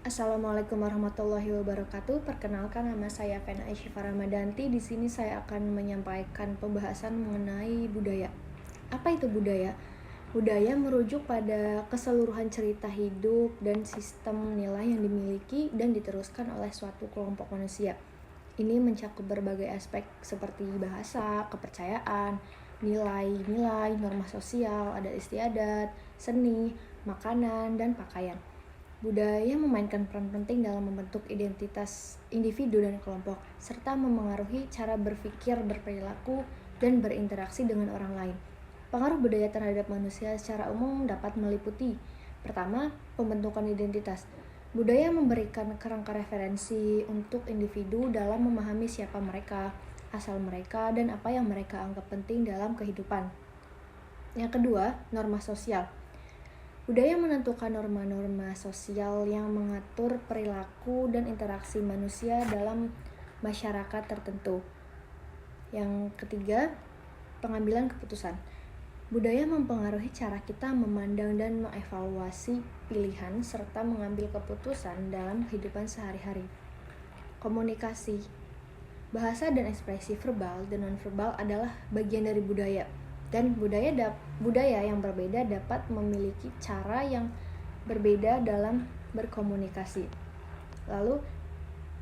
Assalamualaikum warahmatullahi wabarakatuh. Perkenalkan, nama saya Fena Aisyifa Ramadanti. Di sini saya akan menyampaikan pembahasan mengenai budaya. Apa itu budaya? Budaya merujuk pada keseluruhan cerita hidup dan sistem nilai yang dimiliki dan diteruskan oleh suatu kelompok manusia. Ini mencakup berbagai aspek seperti bahasa, kepercayaan, nilai-nilai, norma sosial, adat istiadat, seni, makanan, dan pakaian. Budaya memainkan peran penting dalam membentuk identitas individu dan kelompok, serta memengaruhi cara berpikir, berperilaku, dan berinteraksi dengan orang lain. Pengaruh budaya terhadap manusia secara umum dapat meliputi: pertama, pembentukan identitas. Budaya memberikan kerangka referensi untuk individu dalam memahami siapa mereka, asal mereka, dan apa yang mereka anggap penting dalam kehidupan. Yang kedua, norma sosial. Budaya menentukan norma-norma sosial yang mengatur perilaku dan interaksi manusia dalam masyarakat tertentu. Yang ketiga, pengambilan keputusan. Budaya mempengaruhi cara kita memandang dan mengevaluasi pilihan serta mengambil keputusan dalam kehidupan sehari-hari. Komunikasi. Bahasa dan ekspresi verbal dan non-verbal adalah bagian dari budaya. Dan budaya yang berbeda dapat memiliki cara yang berbeda dalam berkomunikasi. Lalu,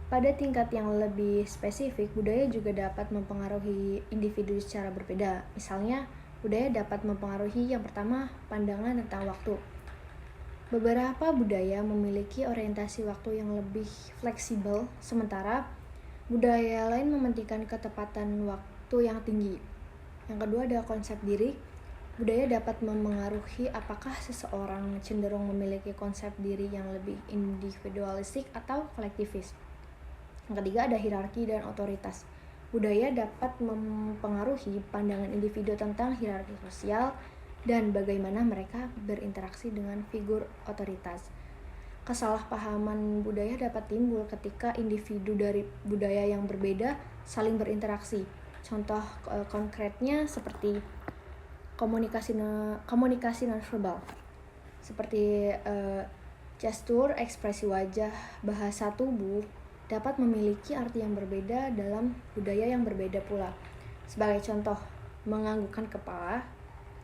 pada tingkat yang lebih spesifik, budaya juga dapat mempengaruhi individu secara berbeda. Misalnya, budaya dapat mempengaruhi yang pertama, pandangan tentang waktu. Beberapa budaya memiliki orientasi waktu yang lebih fleksibel, sementara budaya lain mementingkan ketepatan waktu yang tinggi. Yang kedua ada konsep diri. Budaya dapat memengaruhi apakah seseorang cenderung memiliki konsep diri yang lebih individualistik atau kolektivis. Yang ketiga ada hierarki dan otoritas. Budaya dapat mempengaruhi pandangan individu tentang hierarki sosial dan bagaimana mereka berinteraksi dengan figur otoritas. Kesalahpahaman budaya dapat timbul ketika individu dari budaya yang berbeda saling berinteraksi. Contoh konkretnya seperti komunikasi nonverbal, seperti gestur, ekspresi wajah, bahasa tubuh dapat memiliki arti yang berbeda dalam budaya yang berbeda pula. Sebagai contoh, menganggukkan kepala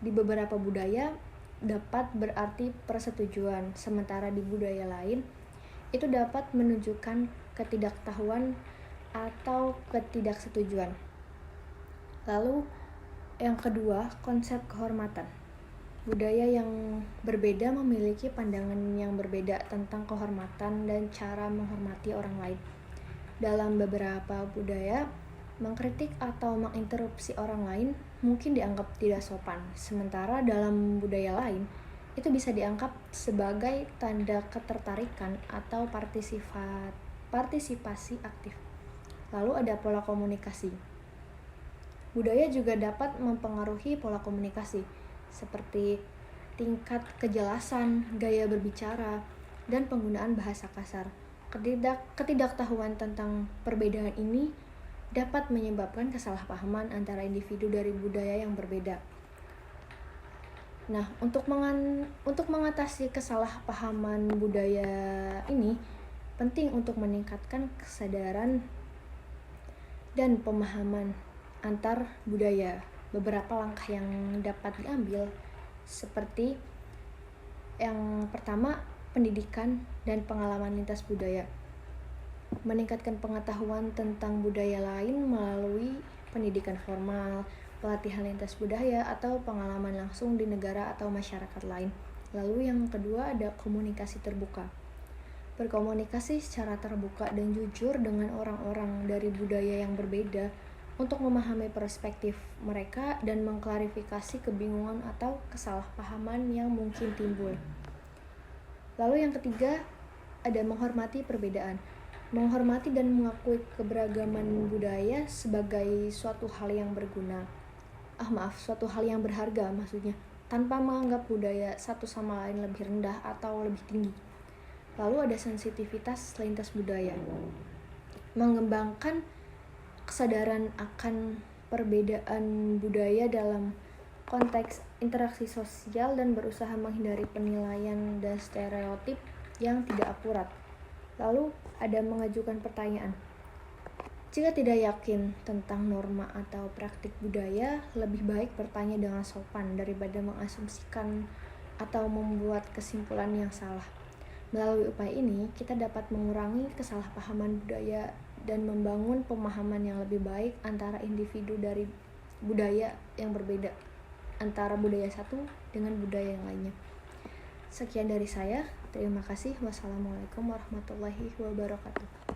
di beberapa budaya dapat berarti persetujuan, sementara di budaya lain itu dapat menunjukkan ketidaktahuan atau ketidaksetujuan. Lalu yang kedua, konsep kehormatan. Budaya yang berbeda memiliki pandangan yang berbeda tentang kehormatan dan cara menghormati orang lain. Dalam beberapa budaya, mengkritik atau menginterupsi orang lain mungkin dianggap tidak sopan, sementara dalam budaya lain, itu bisa dianggap sebagai tanda ketertarikan atau partisipasi aktif. Lalu ada pola komunikasi. Budaya juga dapat mempengaruhi pola komunikasi, seperti tingkat kejelasan, gaya berbicara, dan penggunaan bahasa kasar. Ketidaktahuan tentang perbedaan ini dapat menyebabkan kesalahpahaman antara individu dari budaya yang berbeda. Nah, untuk mengatasi kesalahpahaman budaya ini, penting untuk meningkatkan kesadaran dan pemahaman antar budaya. Beberapa langkah yang dapat diambil seperti yang pertama, pendidikan dan pengalaman lintas budaya. Meningkatkan pengetahuan tentang budaya lain melalui pendidikan formal, pelatihan lintas budaya, atau pengalaman langsung di negara atau masyarakat lain. Lalu yang kedua ada komunikasi terbuka. Berkomunikasi secara terbuka dan jujur dengan orang-orang dari budaya yang berbeda untuk memahami perspektif mereka dan mengklarifikasi kebingungan atau kesalahpahaman yang mungkin timbul. Lalu yang ketiga, ada menghormati perbedaan. Menghormati dan mengakui keberagaman budaya sebagai suatu hal yang suatu hal yang berharga maksudnya, tanpa menganggap budaya satu sama lain lebih rendah atau lebih tinggi. Lalu ada sensitivitas lintas budaya. Mengembangkan kesadaran akan perbedaan budaya dalam konteks interaksi sosial dan berusaha menghindari penilaian dan stereotip yang tidak akurat. Lalu ada mengajukan pertanyaan. Jika tidak yakin tentang norma atau praktik budaya, lebih baik bertanya dengan sopan daripada mengasumsikan atau membuat kesimpulan yang salah. Melalui upaya ini, kita dapat mengurangi kesalahpahaman budaya dan membangun pemahaman yang lebih baik antara individu dari budaya yang berbeda, antara budaya satu dengan budaya yang lainnya. Sekian dari saya, terima kasih. Wassalamualaikum warahmatullahi wabarakatuh.